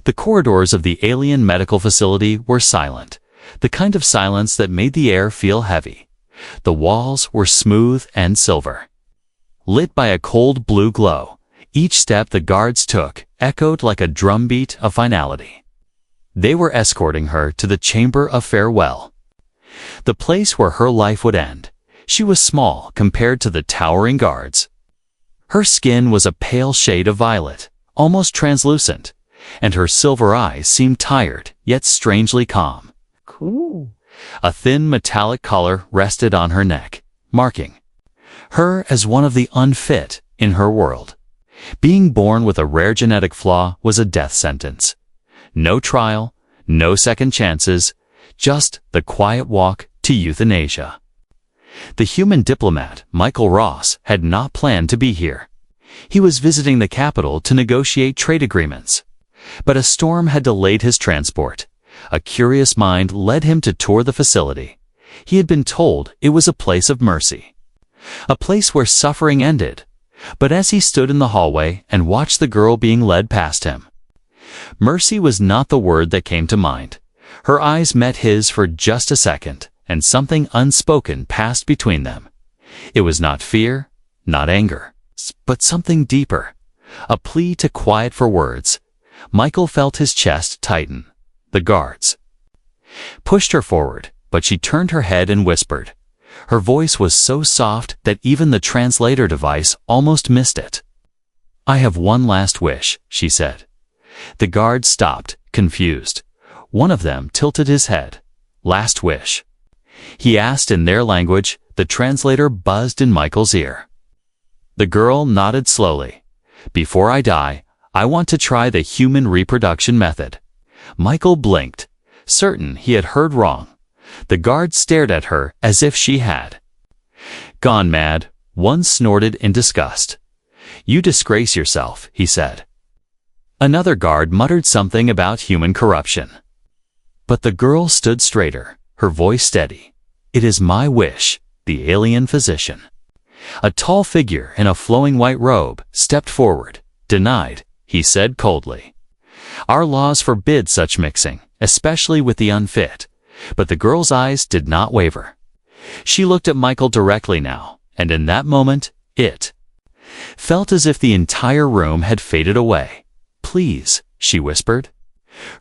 The corridors of the alien medical facility were silent, the kind of silence that made the air feel heavy. The walls were smooth and silver, lit by a cold blue glow. Each step the guards took echoed like a drumbeat of finality. They were escorting her to the chamber of farewell, the place where her life would end. She was small compared to the towering guards. Her skin was a pale shade of violet, almost translucent, and her silver eyes seemed tired, yet strangely calm. Cool. A thin metallic collar rested on her neck, marking her as one of the unfit in her world. Being born with a rare genetic flaw was a death sentence. No trial, no second chances, just the quiet walk to euthanasia. The human diplomat, Michael Ross, had not planned to be here. He was visiting the capital to negotiate trade agreements. But a storm had delayed his transport. A curious mind led him to tour the facility. He had been told it was a place of mercy, a place where suffering ended. But as he stood in the hallway and watched the girl being led past him, mercy was not the word that came to mind. Her eyes met his for just a second, and something unspoken passed between them. It was not fear, not anger, but something deeper, a plea to quiet for words. Michael felt his chest tighten. The guards pushed her forward, but she turned her head and whispered. Her voice was so soft that even the translator device almost missed it. "I have one last wish," she said. The guards stopped, confused. One of them tilted his head. "Last wish?" he asked in their language. The translator buzzed in Michael's ear. The girl nodded slowly. "Before I die, I want to try the human reproduction method." Michael blinked, certain he had heard wrong. The guard stared at her as if she had gone mad. One snorted in disgust. "You disgrace yourself," he said. Another guard muttered something about human corruption. But the girl stood straighter, her voice steady. "It is my wish." The alien physician, a tall figure in a flowing white robe, stepped forward. "Denied," he said coldly. "Our laws forbid such mixing, especially with the unfit." But the girl's eyes did not waver. She looked at Michael directly now, and in that moment, it felt as if the entire room had faded away. "Please," she whispered,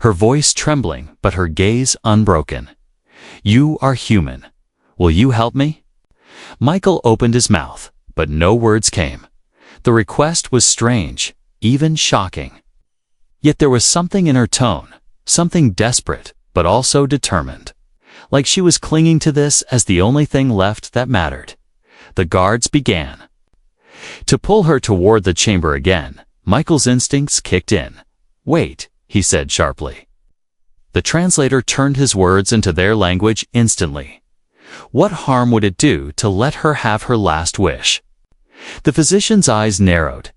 her voice trembling but her gaze unbroken. "You are human. Will you help me?" Michael opened his mouth, but no words came. The request was strange, even shocking. Yet there was something in her tone, something desperate, but also determined. Like she was clinging to this as the only thing left that mattered. The guards began to pull her toward the chamber again. Michael's instincts kicked in. "Wait," he said sharply. The translator turned his words into their language instantly. What harm would it do to let her have her last wish? The physician's eyes narrowed.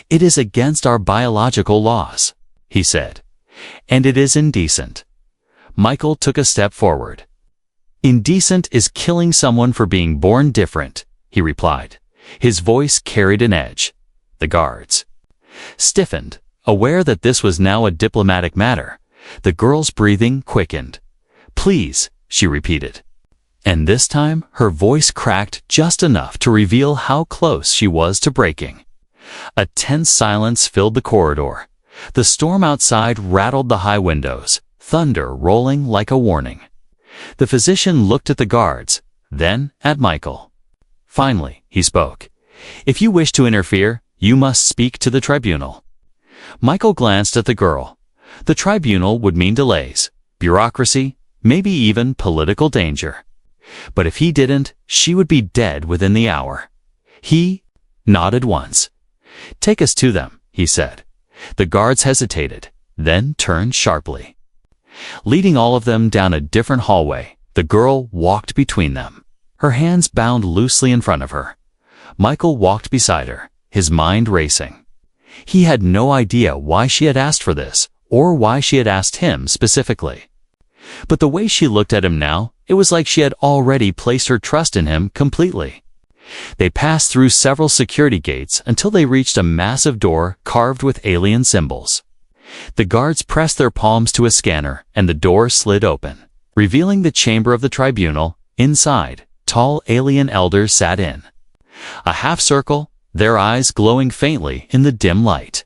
"It is against our biological laws," he said, "and it is indecent." Michael took a step forward. "Indecent is killing someone for being born different," he replied. His voice carried an edge. The guards stiffened, aware that this was now a diplomatic matter. The girl's breathing quickened. "Please," she repeated. And this time, her voice cracked just enough to reveal how close she was to breaking. A tense silence filled the corridor. The storm outside rattled the high windows, thunder rolling like a warning. The physician looked at the guards, then at Michael. Finally, he spoke. "If you wish to interfere, you must speak to the tribunal." Michael glanced at the girl. The tribunal would mean delays, bureaucracy, maybe even political danger. But if he didn't, she would be dead within the hour. He nodded once. "Take us to them," he said. The guards hesitated, then turned sharply. Leading all of them down a different hallway, the girl walked between them, her hands bound loosely in front of her. Michael walked beside her, his mind racing. He had no idea why she had asked for this, or why she had asked him specifically. But the way she looked at him now, it was like she had already placed her trust in him completely. They passed through several security gates until they reached a massive door carved with alien symbols. The guards pressed their palms to a scanner, and the door slid open, revealing the chamber of the tribunal. Inside, tall alien elders sat in a half-circle, their eyes glowing faintly in the dim light.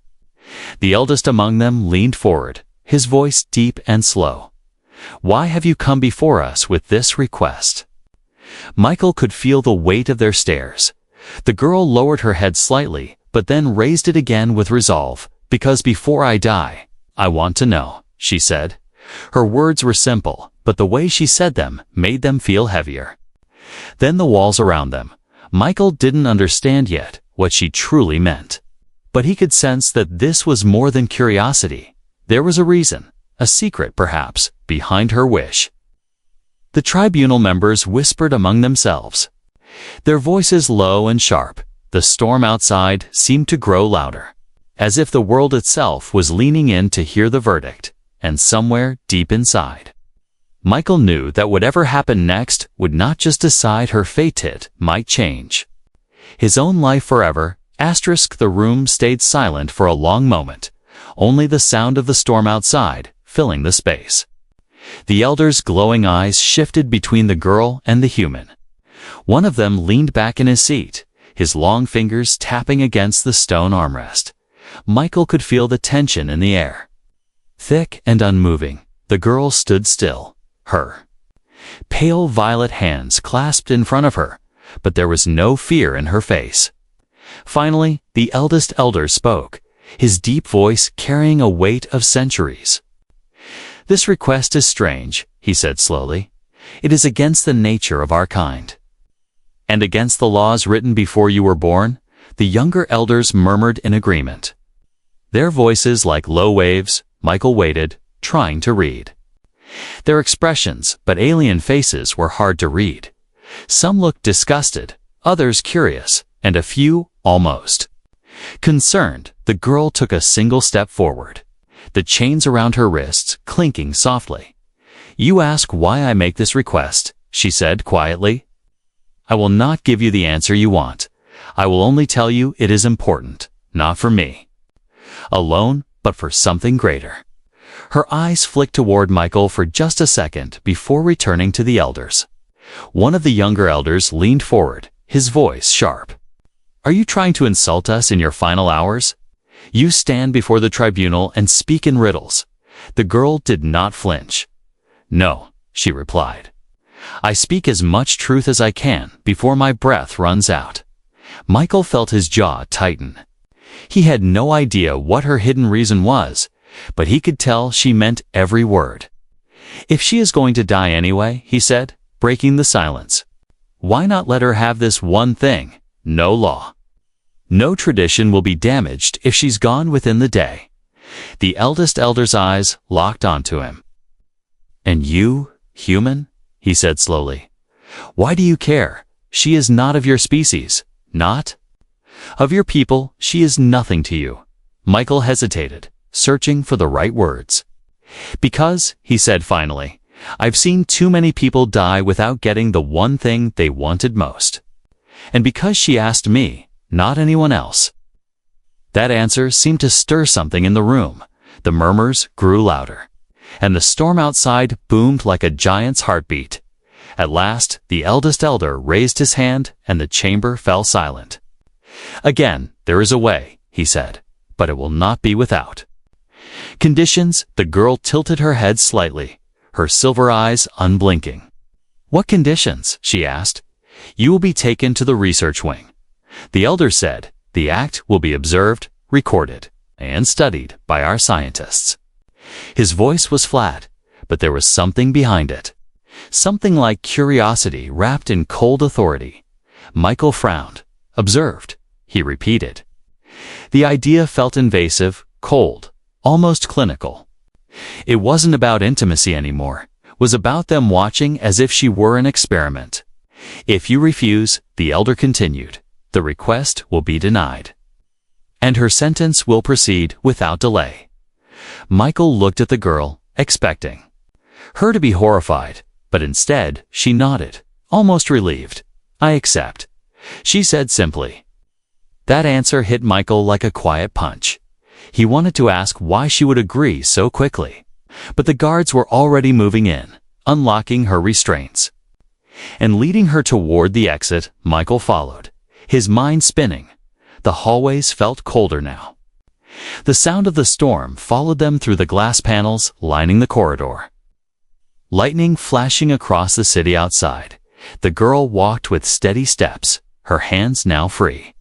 The eldest among them leaned forward, his voice deep and slow. "Why have you come before us with this request?" Michael could feel the weight of their stares. The girl lowered her head slightly, but then raised it again with resolve. "Because before I die, I want to know," she said. Her words were simple, but the way she said them made them feel heavier. Then the walls around them. Michael didn't understand yet what she truly meant. But he could sense that this was more than curiosity. There was a reason, a secret perhaps, behind her wish. The tribunal members whispered among themselves, their voices low and sharp. The storm outside seemed to grow louder, as if the world itself was leaning in to hear the verdict. And somewhere deep inside, Michael knew that whatever happened next would not just decide her fate, it might change his own life forever. The room stayed silent for a long moment, only the sound of the storm outside filling the space. The elder's glowing eyes shifted between the girl and the human. One of them leaned back in his seat, his long fingers tapping against the stone armrest. Michael could feel the tension in the air. Thick and unmoving, the girl stood still, her pale violet hands clasped in front of her, but there was no fear in her face. Finally, the eldest elder spoke, his deep voice carrying a weight of centuries. "This request is strange," he said slowly. "It is against the nature of our kind." "And against the laws written before you were born?" The younger elders murmured in agreement. Their voices like low waves. Michael waited, trying to read their expressions, but alien faces were hard to read. Some looked disgusted, others curious, and a few almost concerned. The girl took a single step forward, the chains around her wrists clinking softly. "You ask why I make this request," she said quietly. "I will not give you the answer you want. I will only tell you it is important, not for me alone, but for something greater." Her eyes flicked toward Michael for just a second before returning to the elders. One of the younger elders leaned forward, his voice sharp. "Are you trying to insult us in your final hours? You stand before the tribunal and speak in riddles." The girl did not flinch. "No," she replied. "I speak as much truth as I can before my breath runs out." Michael felt his jaw tighten. He had no idea what her hidden reason was, but he could tell she meant every word. "If she is going to die anyway," he said, breaking the silence, "why not let her have this one thing? No law, no tradition will be damaged if she's gone within the day." The eldest elder's eyes locked onto him. "And you, human?" he said slowly. "Why do you care? She is not of your species, not of your people. She is nothing to you." Michael hesitated, searching for the right words. "Because," he said finally, "I've seen too many people die without getting the one thing they wanted most. And because she asked me, not anyone else." That answer seemed to stir something in the room. The murmurs grew louder, and the storm outside boomed like a giant's heartbeat. At last, the eldest elder raised his hand, and the chamber fell silent. "Again, there is a way," he said, "but it will not be without conditions." The girl tilted her head slightly, her silver eyes unblinking. "What conditions?" she asked. "You will be taken to the research wing," the elder said. "The act will be observed, recorded, and studied by our scientists." His voice was flat, but there was something behind it. Something like curiosity wrapped in cold authority. Michael frowned. "Observed," he repeated. The idea felt invasive, cold, almost clinical. It wasn't about intimacy anymore. It was about them watching as if she were an experiment. "If you refuse," the elder continued, "the request will be denied, and her sentence will proceed without delay." Michael looked at the girl, expecting her to be horrified, but instead she nodded, almost relieved. "I accept," she said simply. That answer hit Michael like a quiet punch. He wanted to ask why she would agree so quickly, but the guards were already moving in, unlocking her restraints. And leading her toward the exit, Michael followed, his mind spinning. The hallways felt colder now. The sound of the storm followed them through the glass panels lining the corridor. Lightning flashing across the city outside, the girl walked with steady steps, her hands now free.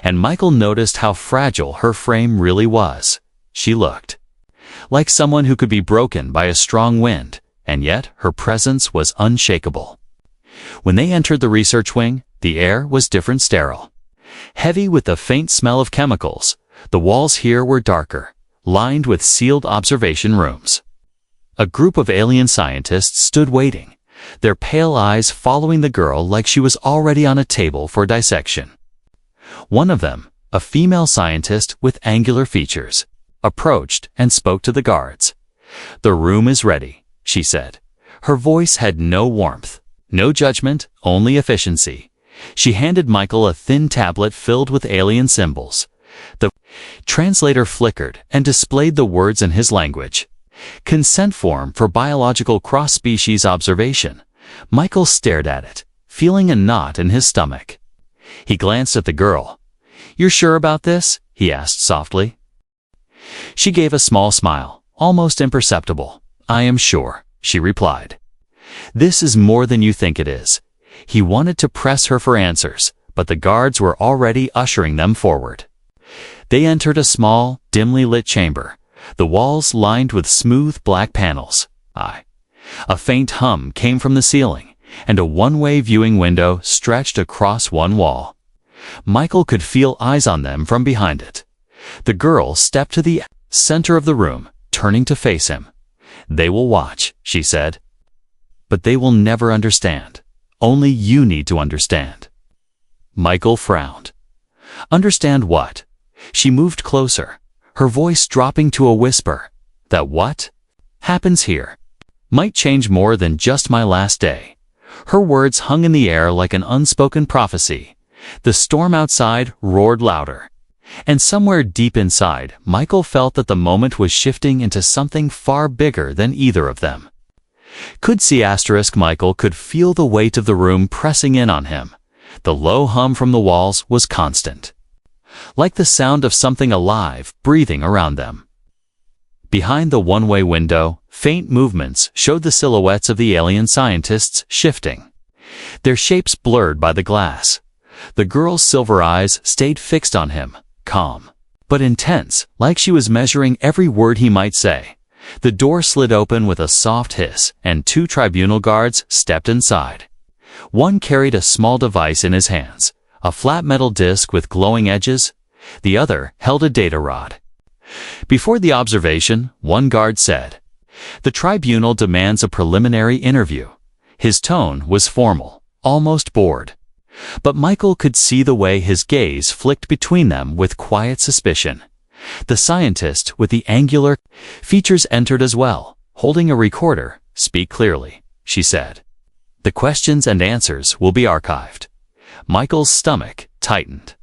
And Michael noticed how fragile her frame really was. She looked like someone who could be broken by a strong wind, and yet her presence was unshakable. When they entered the research wing, the air was different, sterile. Heavy with the faint smell of chemicals, the walls here were darker, lined with sealed observation rooms. A group of alien scientists stood waiting, their pale eyes following the girl like she was already on a table for dissection. One of them, a female scientist with angular features, approached and spoke to the guards. "The room is ready," she said. Her voice had no warmth, no judgment, only efficiency. She handed Michael a thin tablet filled with alien symbols. The translator flickered and displayed the words in his language. Consent form for biological cross-species observation. Michael stared at it, feeling a knot in his stomach. He glanced at the girl. "You're sure about this?" he asked softly. She gave a small smile, almost imperceptible. "I am sure," she replied. "This is more than you think it is." He wanted to press her for answers, but the guards were already ushering them forward. They entered a small, dimly lit chamber, the walls lined with smooth black panels. A faint hum came from the ceiling, and a one-way viewing window stretched across one wall. Michael could feel eyes on them from behind it. The girl stepped to the center of the room, turning to face him. "They will watch," she said. "But they will never understand. Only you need to understand." Michael frowned. "Understand what?" She moved closer, her voice dropping to a whisper. "That what happens here might change more than just my last day." Her words hung in the air like an unspoken prophecy. The storm outside roared louder. And somewhere deep inside, Michael felt that the moment was shifting into something far bigger than either of them. Michael could feel the weight of the room pressing in on him. The low hum from the walls was constant, like the sound of something alive breathing around them. Behind the one-way window, faint movements showed the silhouettes of the alien scientists shifting, their shapes blurred by the glass. The girl's silver eyes stayed fixed on him, calm, but intense, like she was measuring every word he might say. The door slid open with a soft hiss, and two tribunal guards stepped inside. One carried a small device in his hands, a flat metal disc with glowing edges. The other held a data rod. Before the observation, one guard said, "The tribunal demands a preliminary interview." His tone was formal, almost bored. But Michael could see the way his gaze flicked between them with quiet suspicion. The scientist with the angular features entered as well, holding a recorder. "Speak clearly," she said. "The questions and answers will be archived." Michael's stomach tightened.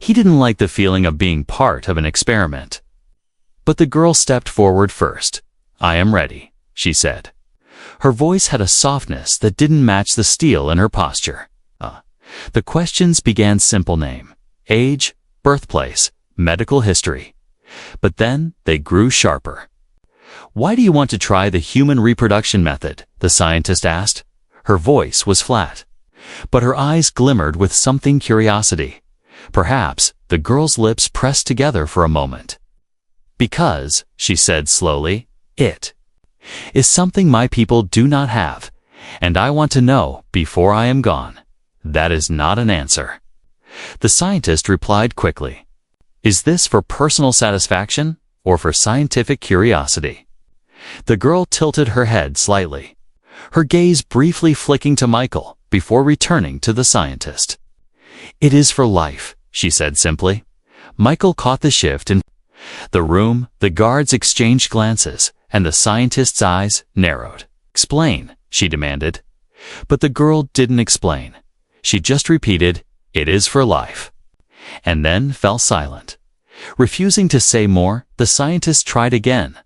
He didn't like the feeling of being part of an experiment. But the girl stepped forward first. "I am ready," she said. Her voice had a softness that didn't match the steel in her posture. The questions began simple: name, age, birthplace, medical history. But then they grew sharper. "Why do you want to try the human reproduction method?" the scientist asked. Her voice was flat, but her eyes glimmered with something curiosity. Perhaps the girl's lips pressed together for a moment. "Because," she said slowly, "it is something my people do not have, and I want to know before I am gone." "That is not an answer," the scientist replied quickly. "Is this for personal satisfaction or for scientific curiosity?" The girl tilted her head slightly, her gaze briefly flicking to Michael before returning to the scientist. "It is for life," she said simply. Michael caught the shift in the room. The guards exchanged glances, and the scientist's eyes narrowed. "Explain," she demanded. But the girl didn't explain. She just repeated, "It is for life," and then fell silent. Refusing to say more, the scientist tried again.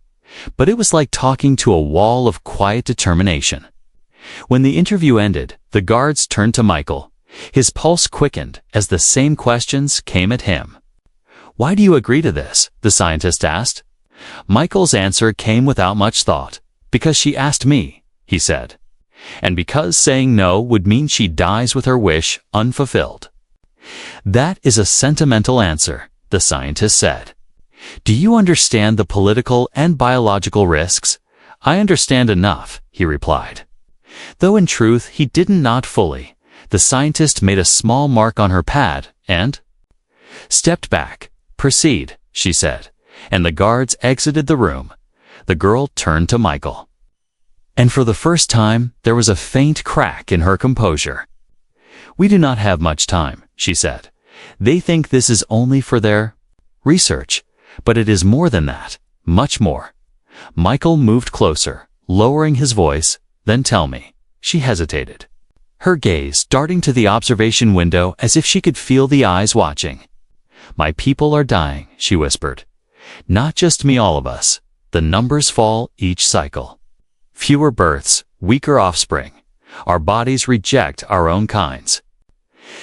But it was like talking to a wall of quiet determination. When the interview ended, the guards turned to Michael. His pulse quickened as the same questions came at him. "Why do you agree to this?" the scientist asked. Michael's answer came without much thought. "Because she asked me," he said. "And because saying no would mean she dies with her wish unfulfilled." "That is a sentimental answer," the scientist said. "Do you understand the political and biological risks?" "I understand enough," he replied. Though in truth he didn't nod fully, the scientist made a small mark on her pad and stepped back. "Proceed," she said, and the guards exited the room. The girl turned to Michael. And for the first time, there was a faint crack in her composure. "We do not have much time," she said. "They think this is only for their research, but it is more than that, much more." Michael moved closer, lowering his voice. "Then tell me." She hesitated, her gaze darting to the observation window as if she could feel the eyes watching. "My people are dying," she whispered. "Not just me, all of us. The numbers fall each cycle. Fewer births, weaker offspring. Our bodies reject our own kinds.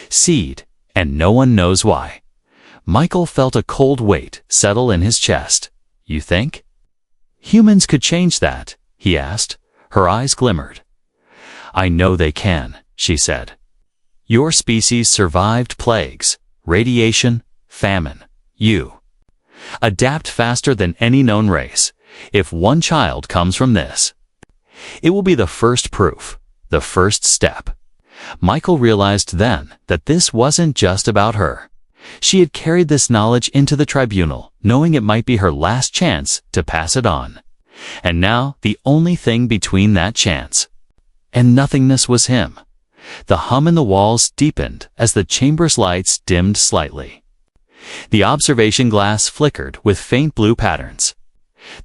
Seed, and no one knows why." Michael felt a cold weight settle in his chest. "You think humans could change that?" he asked. Her eyes glimmered. "I know they can," she said. "Your species survived plagues, radiation, famine. You adapt faster than any known race. If one child comes from this, it will be the first proof, the first step." Michael realized then that this wasn't just about her. She had carried this knowledge into the tribunal, knowing it might be her last chance to pass it on. And now the only thing between that chance and nothingness was him. The hum in the walls deepened as the chamber's lights dimmed slightly. The observation glass flickered with faint blue patterns.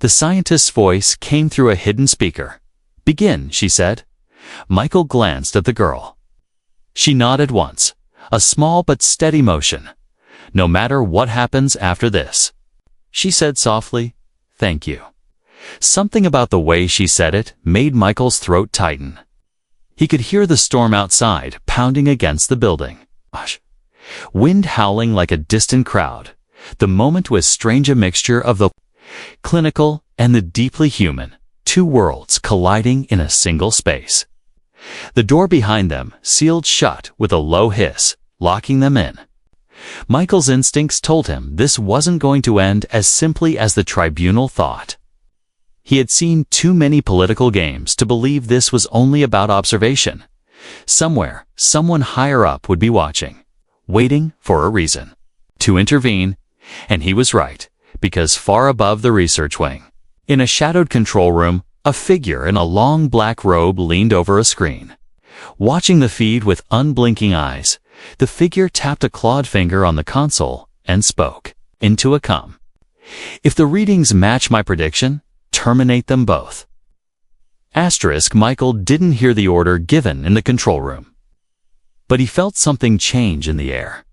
The scientist's voice came through a hidden speaker. "Begin," she said. Michael glanced at the girl. She nodded once, a small but steady motion. "No matter what happens after this," she said softly, "thank you." Something about the way she said it made Michael's throat tighten. He could hear the storm outside pounding against the building. Hush. Wind howling like a distant crowd. The moment was strange, a mixture of the clinical and the deeply human, two worlds colliding in a single space. The door behind them sealed shut with a low hiss, locking them in. Michael's instincts told him this wasn't going to end as simply as the tribunal thought. He had seen too many political games to believe this was only about observation. Somewhere, someone higher up would be watching, waiting for a reason to intervene, and he was right, because far above the research wing, in a shadowed control room, a figure in a long black robe leaned over a screen. Watching the feed with unblinking eyes, the figure tapped a clawed finger on the console and spoke into a com. "If the readings match my prediction, terminate them both." Michael didn't hear the order given in the control room. But he felt something change in the air.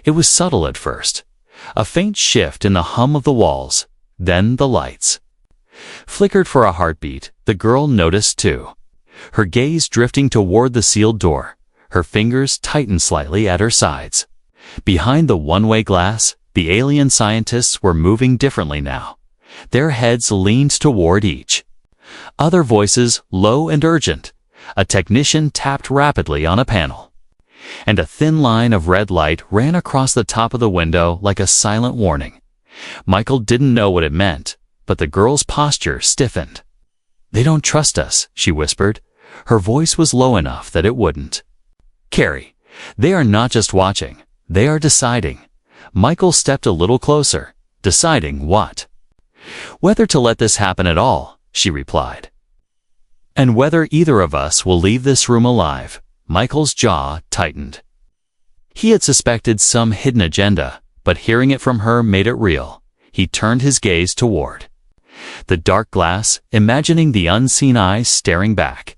It was subtle at first. A faint shift in the hum of the walls, then the lights flickered for a heartbeat. The girl noticed too. Her gaze drifting toward the sealed door, her fingers tightened slightly at her sides. Behind the one-way glass, the alien scientists were moving differently now. Their heads leaned toward each. Other voices, low and urgent. A technician tapped rapidly on a panel. And a thin line of red light ran across the top of the window like a silent warning. Michael didn't know what it meant, but the girl's posture stiffened. "They don't trust us," she whispered. Her voice was low enough that it wouldn't carry. "They are not just watching, they are deciding." Michael stepped a little closer. "Deciding what?" "Whether to let this happen at all," she replied. "And whether either of us will leave this room alive." Michael's jaw tightened. He had suspected some hidden agenda, but hearing it from her made it real. He turned his gaze toward the dark glass, imagining the unseen eyes staring back.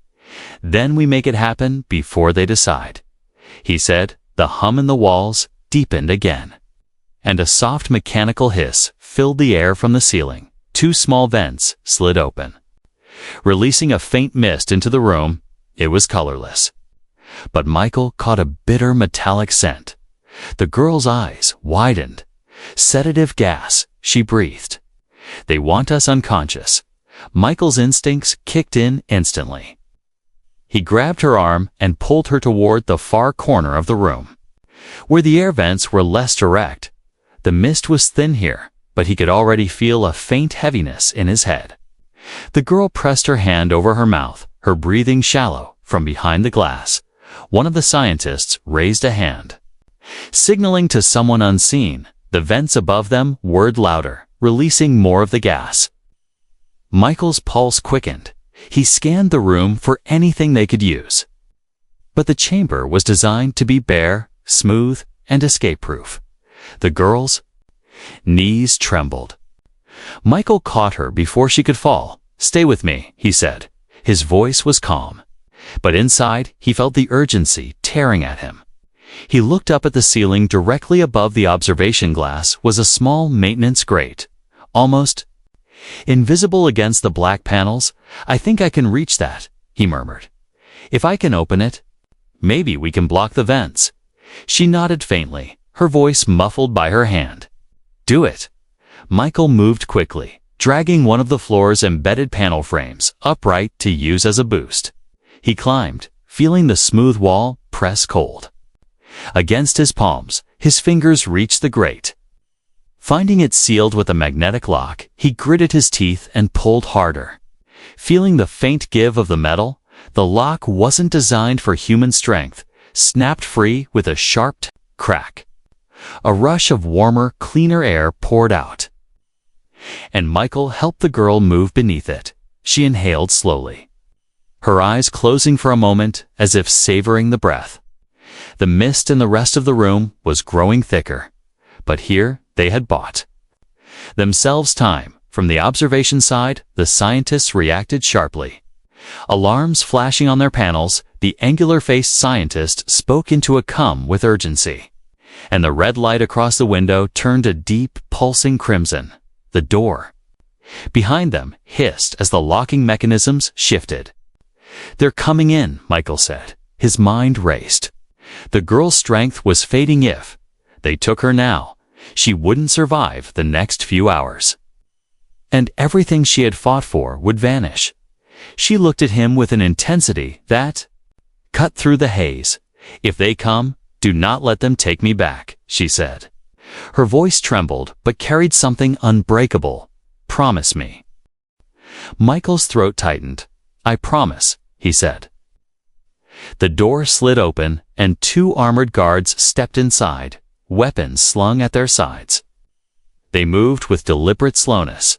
"Then we make it happen before they decide," he said. The hum in the walls deepened again. and a soft mechanical hiss filled the air from the ceiling. Two small vents slid open, releasing a faint mist into the room. It was colorless, but Michael caught a bitter metallic scent. The girl's eyes widened. "Sedative gas," she breathed. "They want us unconscious." Michael's instincts kicked in instantly. He grabbed her arm and pulled her toward the far corner of the room, where the air vents were less direct. The mist was thin here, but he could already feel a faint heaviness in his head. The girl pressed her hand over her mouth, her breathing shallow. From behind the glass, one of the scientists raised a hand, signaling to someone unseen. The vents above them whirred louder, releasing more of the gas. Michael's pulse quickened. He scanned the room for anything they could use. But the chamber was designed to be bare, smooth, and escape-proof. The girl's knees trembled. Michael caught her before she could fall. "Stay with me," he said. His voice was calm, but inside he felt the urgency tearing at him. He looked up at the ceiling. Directly above the observation glass was a small maintenance grate, almost invisible against the black panels. "I think I can reach that," he murmured. "If I can open it, maybe we can block the vents." She nodded faintly, her voice muffled by her hand. "Do it." Michael moved quickly, dragging one of the floor's embedded panel frames upright to use as a boost. He climbed, feeling the smooth wall press cold against his palms. His fingers reached the grate. Finding it sealed with a magnetic lock, he gritted his teeth and pulled harder. Feeling the faint give of the metal, the lock wasn't designed for human strength, snapped free with a sharp crack. A rush of warmer, cleaner air poured out, and Michael helped the girl move beneath it. She inhaled slowly, her eyes closing for a moment as if savoring the breath. The mist in the rest of the room was growing thicker, but here they had bought themselves time. From the observation side, the scientists reacted sharply. Alarms flashing on their panels, the angular-faced scientist spoke into a cum with urgency, and the red light across the window turned a deep, pulsing crimson. The door behind them hissed as the locking mechanisms shifted. "They're coming in," Michael said. His mind raced. The girl's strength was fading. If they took her now, she wouldn't survive the next few hours, and everything she had fought for would vanish. She looked at him with an intensity that cut through the haze. "If they come, do not let them take me back," she said. Her voice trembled but carried something unbreakable. "Promise me." Michael's throat tightened. "I promise," he said. The door slid open, and two armored guards stepped inside, weapons slung at their sides. They moved with deliberate slowness,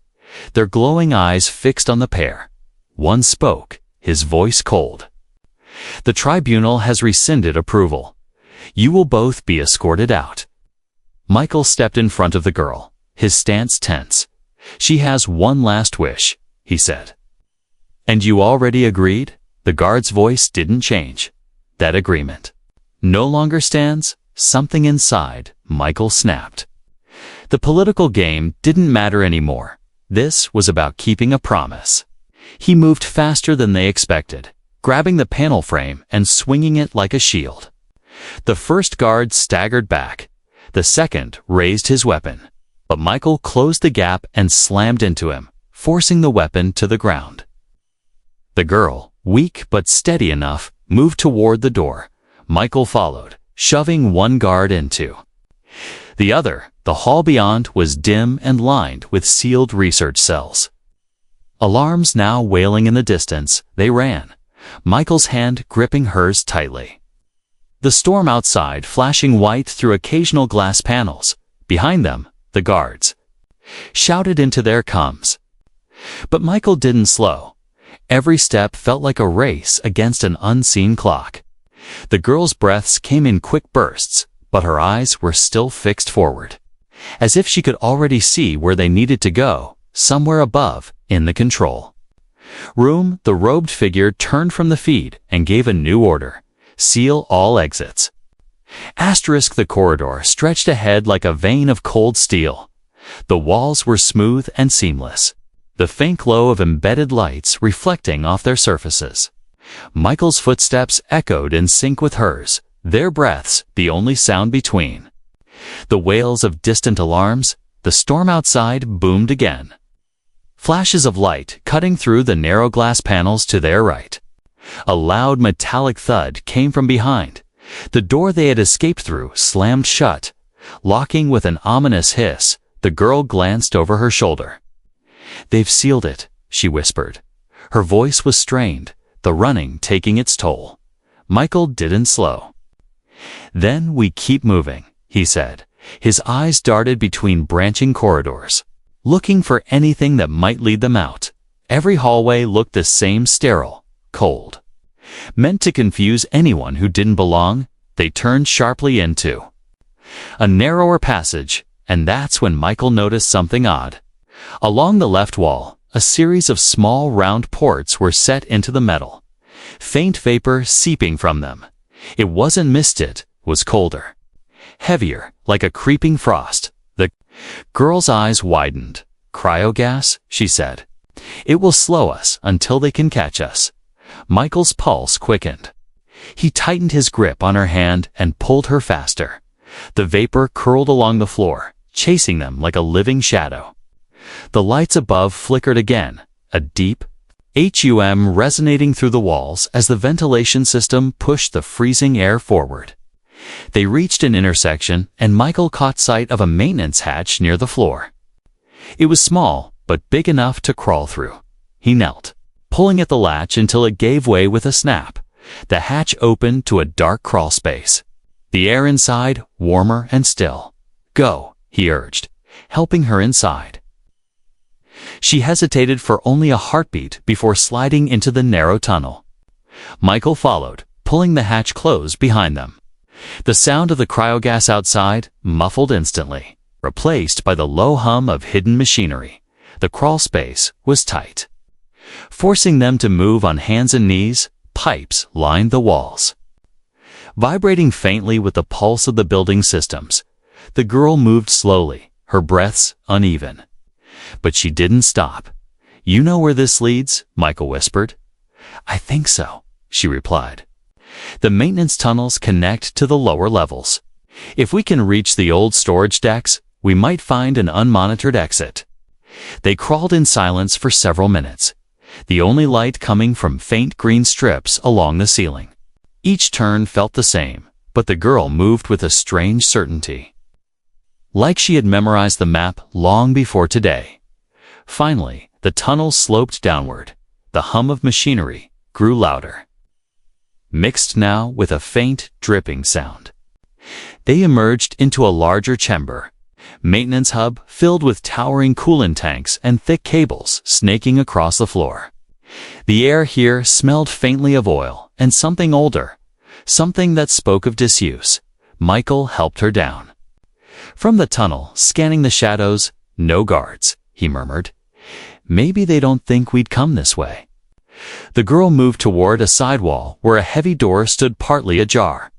their glowing eyes fixed on the pair. One spoke, his voice cold. "The tribunal has rescinded approval. You will both be escorted out." Michael stepped in front of the girl, his stance tense. "She has one last wish," he said. "And you already agreed?" The guard's voice didn't change. "That agreement no longer stands?" Something inside Michael snapped. The political game didn't matter anymore. This was about keeping a promise. He moved faster than they expected, grabbing the panel frame and swinging it like a shield. The first guard staggered back. The second raised his weapon, but Michael closed the gap and slammed into him, forcing the weapon to the ground. The girl, weak but steady enough, moved toward the door. Michael followed, shoving one guard into the other. The hall beyond was dim and lined with sealed research cells. Alarms now wailing in the distance, they ran, Michael's hand gripping hers tightly. The storm outside flashing white through occasional glass panels. Behind them, the guards shouted into their cums. But Michael didn't slow. Every step felt like a race against an unseen clock. The girl's breaths came in quick bursts, but her eyes were still fixed forward, as if she could already see where they needed to go, somewhere above, in the control room. The robed figure turned from the feed and gave a new order: seal all exits. The corridor stretched ahead like a vein of cold steel. The walls were smooth and seamless, the faint glow of embedded lights reflecting off their surfaces. Michael's footsteps echoed in sync with hers, their breaths the only sound between. The wails of distant alarms, the storm outside boomed again. Flashes of light cutting through the narrow glass panels to their right. A loud metallic thud came from behind. The door they had escaped through slammed shut. Locking with an ominous hiss, the girl glanced over her shoulder. "They've sealed it," she whispered. Her voice was strained, the running taking its toll. Michael didn't slow. "Then we keep moving," he said. His eyes darted between branching corridors, looking for anything that might lead them out. Every hallway looked the same, sterile, cold. Meant to confuse anyone who didn't belong, they turned sharply into a narrower passage, and that's when Michael noticed something odd. Along the left wall, a series of small round ports were set into the metal, faint vapor seeping from them. It wasn't mist, it was colder, heavier, like a creeping frost. The girl's eyes widened. "Cryogas," she said. "It will slow us until they can catch us." Michael's pulse quickened. He tightened his grip on her hand and pulled her faster. The vapor curled along the floor, chasing them like a living shadow. The lights above flickered again, a deep hum resonating through the walls as the ventilation system pushed the freezing air forward. They reached an intersection, and Michael caught sight of a maintenance hatch near the floor. It was small, but big enough to crawl through. He knelt, pulling at the latch until it gave way with a snap. The hatch opened to a dark crawl space. The air inside, warmer and still. "Go," he urged, helping her inside. She hesitated for only a heartbeat before sliding into the narrow tunnel. Michael followed, pulling the hatch closed behind them. The sound of the cryogas outside muffled instantly, replaced by the low hum of hidden machinery. The crawl space was tight, forcing them to move on hands and knees. Pipes lined the walls, vibrating faintly with the pulse of the building systems. The girl moved slowly, her breaths uneven. But she didn't stop. "You know where this leads?" Michael whispered. "I think so," she replied. "The maintenance tunnels connect to the lower levels. If we can reach the old storage decks, we might find an unmonitored exit." They crawled in silence for several minutes, the only light coming from faint green strips along the ceiling. Each turn felt the same, but the girl moved with a strange certainty, like she had memorized the map long before today. Finally, the tunnel sloped downward. The hum of machinery grew louder, mixed now with a faint, dripping sound. They emerged into a larger chamber, maintenance hub filled with towering coolant tanks and thick cables snaking across the floor. The air here smelled faintly of oil and something older, something that spoke of disuse. Michael helped her down. From the tunnel, scanning the shadows, "No guards," he murmured. "Maybe they don't think we'd come this way." The girl moved toward a side wall where a heavy door stood partly ajar.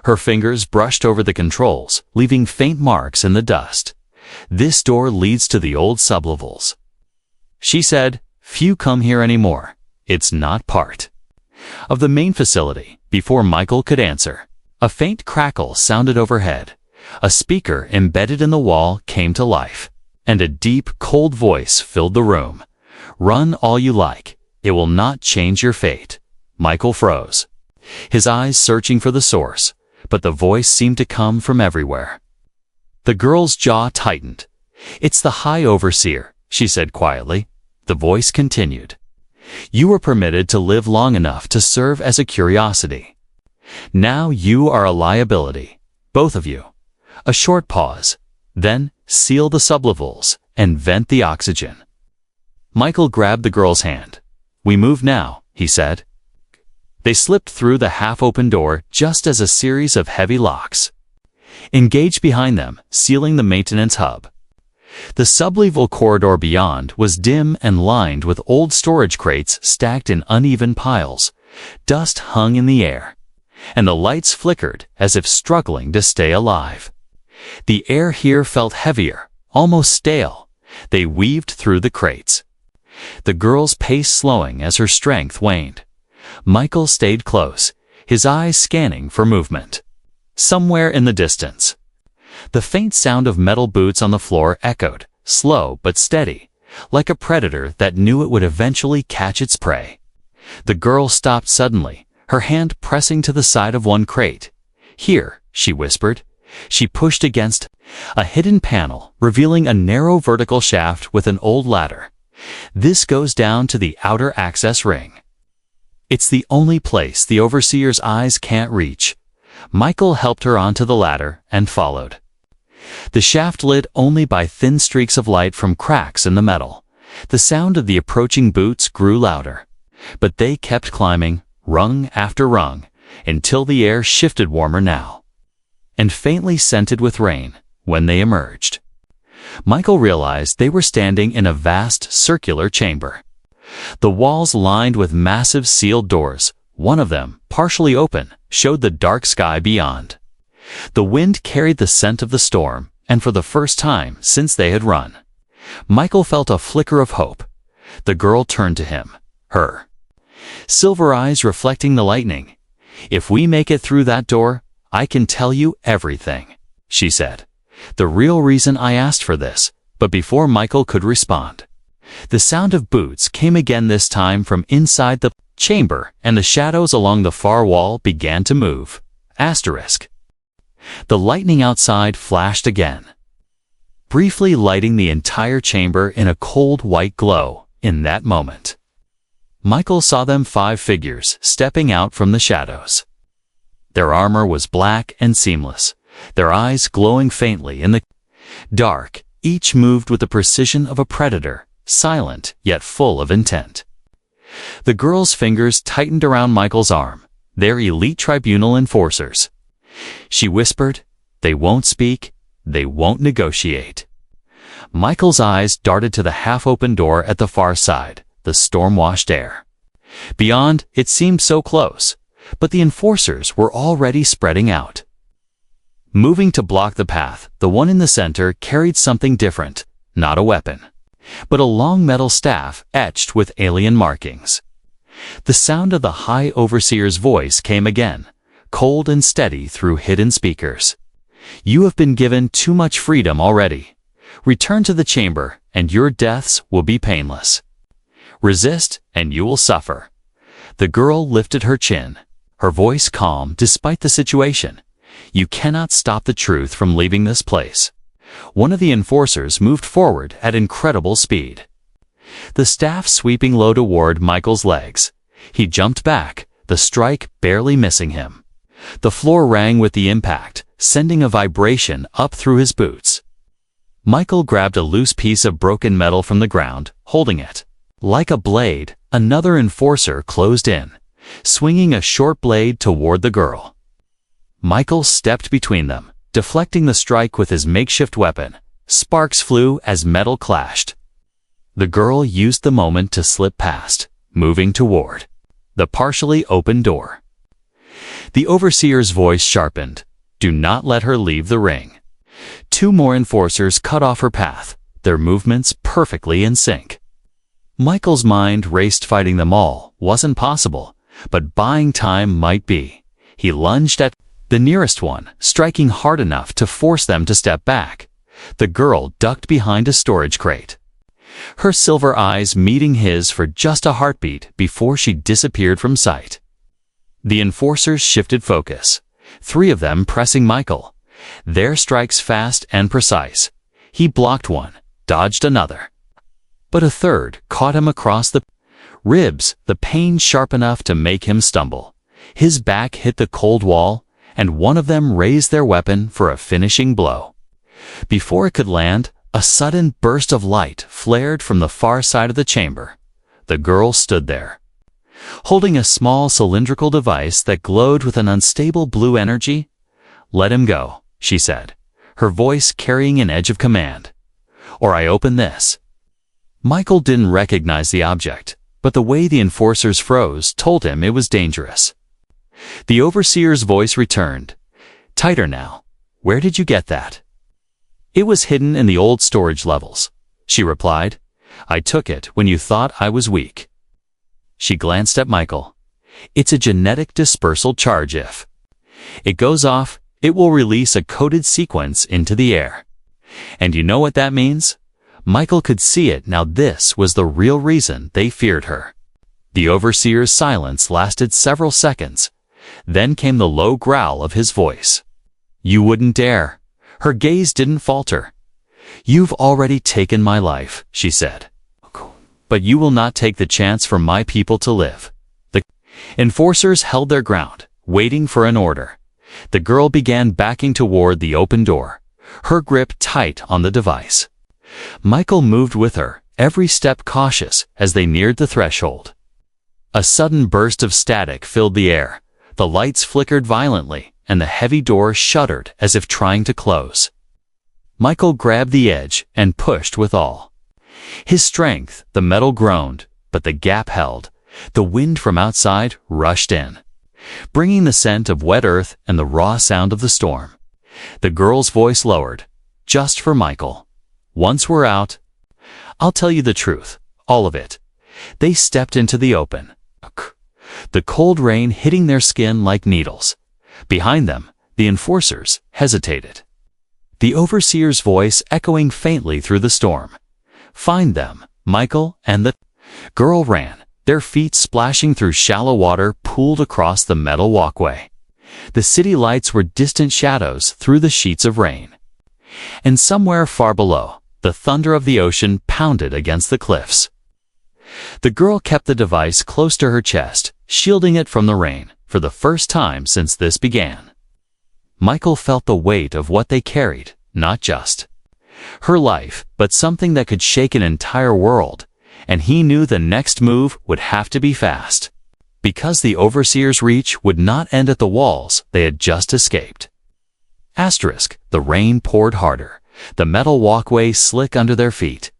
Her fingers brushed over the controls, leaving faint marks in the dust. "This door leads to the old sublevels," she said. "Few come here anymore. It's not part of the main facility." Before Michael could answer, a faint crackle sounded overhead. A speaker embedded in the wall came to life, and a deep, cold voice filled the room. "Run all you like. It will not change your fate." Michael froze, his eyes searching for the source, but the voice seemed to come from everywhere. The girl's jaw tightened. "It's the High Overseer," she said quietly. The voice continued. "You were permitted to live long enough to serve as a curiosity. Now you are a liability, both of you." A short pause. "Then seal the sublevels and vent the oxygen." Michael grabbed the girl's hand. "We move now," he said. They slipped through the half-open door just as a series of heavy locks engaged behind them, sealing the maintenance hub. The sublevel corridor beyond was dim and lined with old storage crates stacked in uneven piles. Dust hung in the air. and the lights flickered as if struggling to stay alive. The air here felt heavier, almost stale. They weaved through the crates. The girl's pace slowing as her strength waned. Michael stayed close, his eyes scanning for movement. Somewhere in the distance, the faint sound of metal boots on the floor echoed, slow but steady, like a predator that knew it would eventually catch its prey. The girl stopped suddenly, her hand pressing to the side of one crate. "Here," she whispered. She pushed against a hidden panel, revealing a narrow vertical shaft with an old ladder. "This goes down to the outer access ring. It's the only place the overseer's eyes can't reach." Michael helped her onto the ladder and followed. The shaft lit only by thin streaks of light from cracks in the metal. The sound of the approaching boots grew louder, but they kept climbing, rung after rung, until the air shifted warmer now, and faintly scented with rain, when they emerged. Michael realized they were standing in a vast circular chamber. The walls lined with massive sealed doors, one of them, partially open, showed the dark sky beyond. The wind carried the scent of the storm, and for the first time since they had run, Michael felt a flicker of hope. The girl turned to him, her silver eyes reflecting the lightning. "If we make it through that door, I can tell you everything," she said. "The real reason I asked for this." But before Michael could respond, the sound of boots came again, this time from inside the chamber, and the shadows along the far wall began to move. Asterisk. The lightning outside flashed again, briefly lighting the entire chamber in a cold white glow. In that moment, Michael saw them, 5 figures, stepping out from the shadows. Their armor was black and seamless, their eyes glowing faintly in the dark. Each moved with the precision of a predator, silent yet full of intent. The girl's fingers tightened around Michael's arm. "They're elite tribunal enforcers," she whispered. "They won't speak, they won't negotiate." Michael's eyes darted to the half-open door at the far side, the storm-washed air. Beyond, it seemed so close, but the enforcers were already spreading out, moving to block the path. The one in the center carried something different, not a weapon, but a long metal staff etched with alien markings. The sound of the High Overseer's voice came again, cold and steady through hidden speakers. "You have been given too much freedom already. Return to the chamber, and your deaths will be painless. Resist, and you will suffer." The girl lifted her chin, her voice calm despite the situation. "You cannot stop the truth from leaving this place." One of the enforcers moved forward at incredible speed, the staff sweeping low toward Michael's legs. He jumped back, the strike barely missing him. The floor rang with the impact, sending a vibration up through his boots. Michael grabbed a loose piece of broken metal from the ground, holding it. Like a blade, another enforcer closed in, swinging a short blade toward the girl. Michael stepped between them, deflecting the strike with his makeshift weapon. Sparks flew as metal clashed. The girl used the moment to slip past, moving toward the partially open door. The overseer's voice sharpened. "Do not let her leave the ring." 2 more enforcers cut off her path, their movements perfectly in sync. Michael's mind raced. Fighting them all wasn't possible, but buying time might be. He lunged at the nearest one, striking hard enough to force them to step back. The girl ducked behind a storage crate, her silver eyes meeting his for just a heartbeat before she disappeared from sight. The enforcers shifted focus, 3 of them pressing Michael, their strikes fast and precise. He blocked one, dodged another, but a third caught him across the ribs, the pain sharp enough to make him stumble. His back hit the cold wall, and one of them raised their weapon for a finishing blow. Before it could land, a sudden burst of light flared from the far side of the chamber. The girl stood there, holding a small cylindrical device that glowed with an unstable blue energy. "Let him go," she said, her voice carrying an edge of command. "Or I open this." Michael didn't recognize the object, but the way the enforcers froze told him it was dangerous. The overseer's voice returned. Tighter now. Where did you get that? It was hidden in the old storage levels, she replied. I took it when you thought I was weak. She glanced at Michael. It's a genetic dispersal charge. If it goes off, it will release a coded sequence into the air. And you know what that means? Michael could see it now. This was the real reason they feared her. The overseer's silence lasted several seconds. Then came the low growl of his voice. You wouldn't dare. Her gaze didn't falter. You've already taken my life, she said. But you will not take the chance for my people to live. The enforcers held their ground, waiting for an order. The girl began backing toward the open door, her grip tight on the device. Michael moved with her, every step cautious as they neared the threshold. A sudden burst of static filled the air. The lights flickered violently, and the heavy door shuddered as if trying to close. Michael grabbed the edge and pushed with all his strength. The metal groaned, but the gap held. The wind from outside rushed in, bringing the scent of wet earth and the raw sound of the storm. The girl's voice lowered. Just for Michael. Once we're out, I'll tell you the truth, all of it. They stepped into the open, the cold rain hitting their skin like needles. Behind them, the enforcers hesitated, the overseer's voice echoing faintly through the storm. Find them, Michael, and the girl ran, their feet splashing through shallow water pooled across the metal walkway. The city lights were distant shadows through the sheets of rain. And somewhere far below, the thunder of the ocean pounded against the cliffs. The girl kept the device close to her chest, shielding it from the rain, for the first time since this began. Michael felt the weight of what they carried, not just her life, but something that could shake an entire world, and he knew the next move would have to be fast, because the overseer's reach would not end at the walls they had just escaped. The rain poured harder, the metal walkway slick under their feet.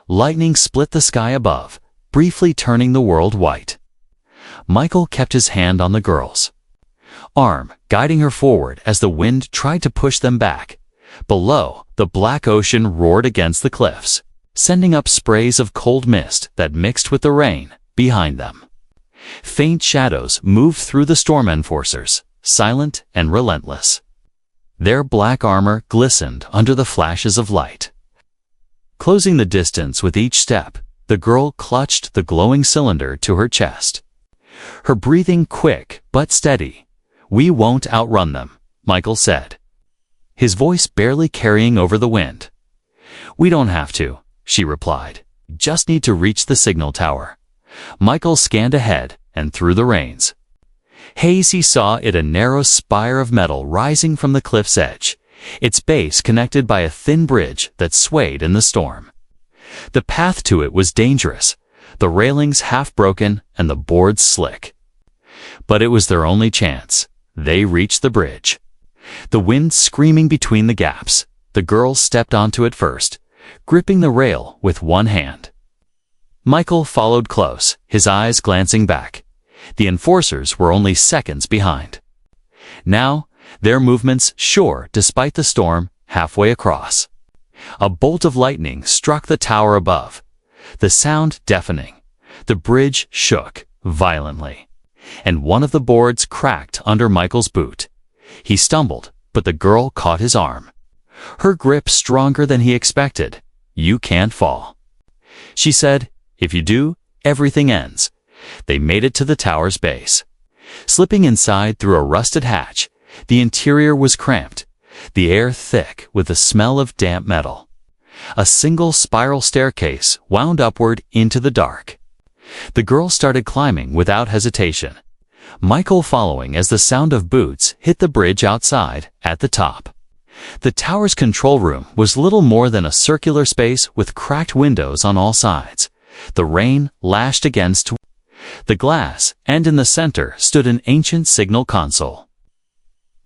Lightning split the sky above, briefly turning the world white. Michael kept his hand on the girl's arm, guiding her forward as the wind tried to push them back. Below, the black ocean roared against the cliffs, sending up sprays of cold mist that mixed with the rain behind them. Faint shadows moved through the storm enforcers, silent and relentless. Their black armor glistened under the flashes of light. Closing the distance with each step, the girl clutched the glowing cylinder to her chest. Her breathing quick but steady. We won't outrun them, Michael said, his voice barely carrying over the wind. We don't have to, she replied. Just need to reach the signal tower. Michael scanned ahead and through the reins. Haze he saw it, a narrow spire of metal rising from the cliff's edge, its base connected by a thin bridge that swayed in the storm. The path to it was dangerous, the railings half broken and the boards slick. But it was their only chance. They reached the bridge, the wind screaming between the gaps. The girl stepped onto it first, gripping the rail with one hand. Michael followed close, his eyes glancing back. The enforcers were only seconds behind. Now, their movements sure despite the storm, halfway across. A bolt of lightning struck the tower above, the sound deafening. The bridge shook violently, and one of the boards cracked under Michael's boot. He stumbled, but the girl caught his arm, her grip stronger than he expected. You can't fall, she said. If you do, everything ends. They made it to the tower's base. Slipping inside through a rusted hatch, the interior was cramped, the air thick with the smell of damp metal. A single spiral staircase wound upward into the dark. The girl started climbing without hesitation, Michael following as the sound of boots hit the bridge outside at the top. The tower's control room was little more than a circular space with cracked windows on all sides. The rain lashed against the glass, and in the center stood an ancient signal console,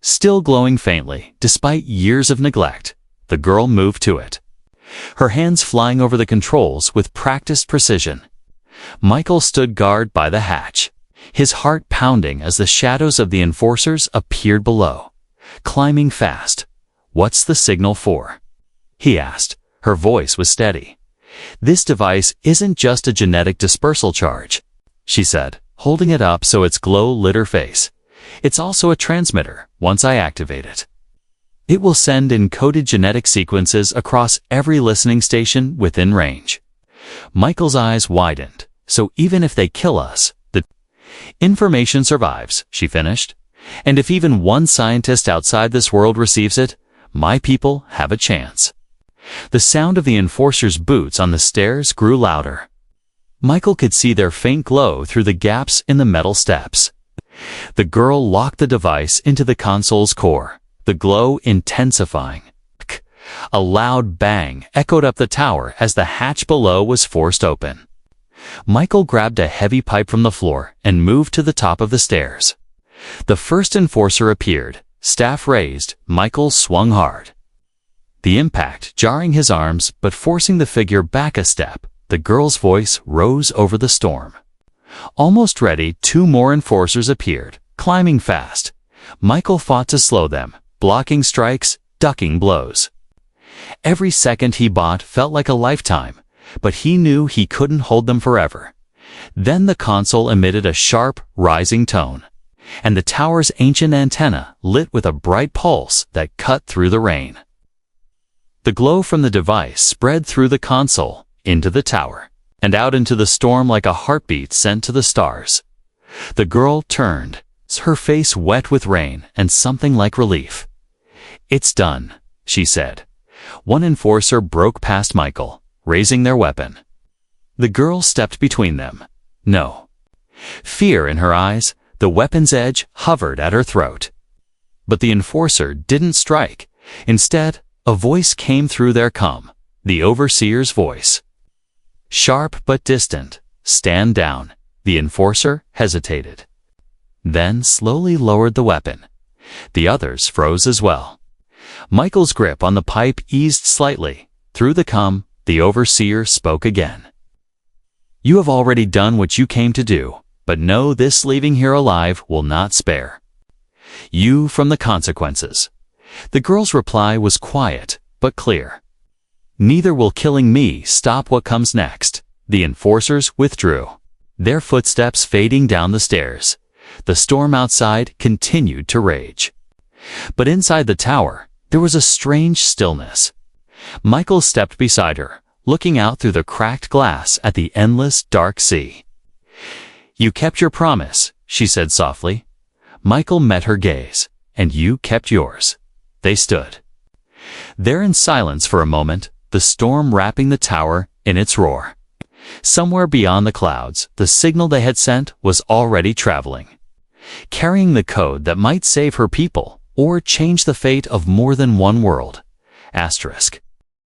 still glowing faintly despite years of neglect. The girl moved to it, her hands flying over the controls with practiced precision. Michael stood guard by the hatch. his heart pounding as the shadows of the enforcers appeared below, climbing fast. "What's the signal for?" he asked. Her voice was steady. "This device isn't just a genetic dispersal charge," she said, holding it up so its glow lit her face. "It's also a transmitter. Once I activate it, it will send encoded genetic sequences across every listening station within range." Michael's eyes widened. "So even if they kill us, the information survives," she finished. "And if even one scientist outside this world receives it, my people have a chance." The sound of the enforcers' boots on the stairs grew louder. Michael could see their faint glow through the gaps in the metal steps. The girl locked the device into the console's core, the glow intensifying. A loud bang echoed up the tower as the hatch below was forced open. Michael grabbed a heavy pipe from the floor and moved to the top of the stairs. The first enforcer appeared, staff raised. Michael swung hard, the impact jarring his arms but forcing the figure back a step. The girl's voice rose over the storm. Almost ready, two more enforcers appeared, climbing fast. Michael fought to slow them, blocking strikes, ducking blows. Every second he bought felt like a lifetime, but he knew he couldn't hold them forever. Then the console emitted a sharp, rising tone, and the tower's ancient antenna lit with a bright pulse that cut through the rain. The glow from the device spread through the console, into the tower, and out into the storm like a heartbeat sent to the stars. The girl turned, her face wet with rain and something like relief. "It's done," she said. One enforcer broke past Michael, raising their weapon. The girl stepped between them. No fear in her eyes, the weapon's edge hovered at her throat. But the enforcer didn't strike. Instead, a voice came through their calm, the overseer's voice. Sharp but distant. "Stand down." The enforcer hesitated, then slowly lowered the weapon. The others froze as well. Michael's grip on the pipe eased slightly. Through the calm, the overseer spoke again. "You have already done what you came to do, but know this: leaving here alive will not spare you from the consequences." The girl's reply was quiet but clear. "Neither will killing me stop what comes next." The enforcers withdrew, their footsteps fading down the stairs. The storm outside continued to rage. But inside the tower, there was a strange stillness. Michael stepped beside her, looking out through the cracked glass at the endless dark sea. "You kept your promise," she said softly. Michael met her gaze. "And you kept yours." They stood there in silence for a moment, the storm wrapping the tower in its roar. Somewhere beyond the clouds, the signal they had sent was already traveling, carrying the code that might save her people or change the fate of more than one world. Asterisk.